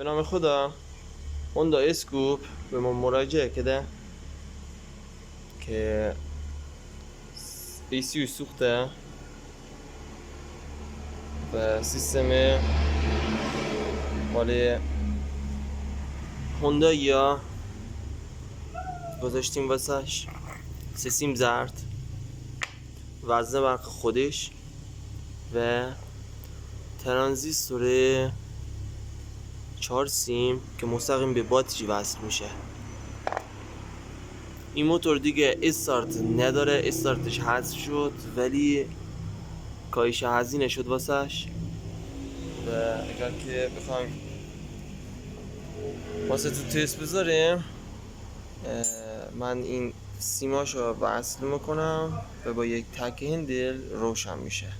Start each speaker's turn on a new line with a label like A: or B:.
A: به نام خدا. هوندا اسکوپ به ما مراجعه کرده که ایسیو سوخته و سیستم مال هوندا یا گذاشتیم واسش سیم زرد، وزنه برق خودش و ترانزیستور 4 سیم که مستقیم به باتری وصل میشه. این موتور دیگه استارت نداره، استارتش حذف شد ولی کاهش هزینه شد واسش و اگر که بخوایم واسه تو تست بذاریم من این سیماشو وصل میکنم و با یک تک هندل روشن میشه.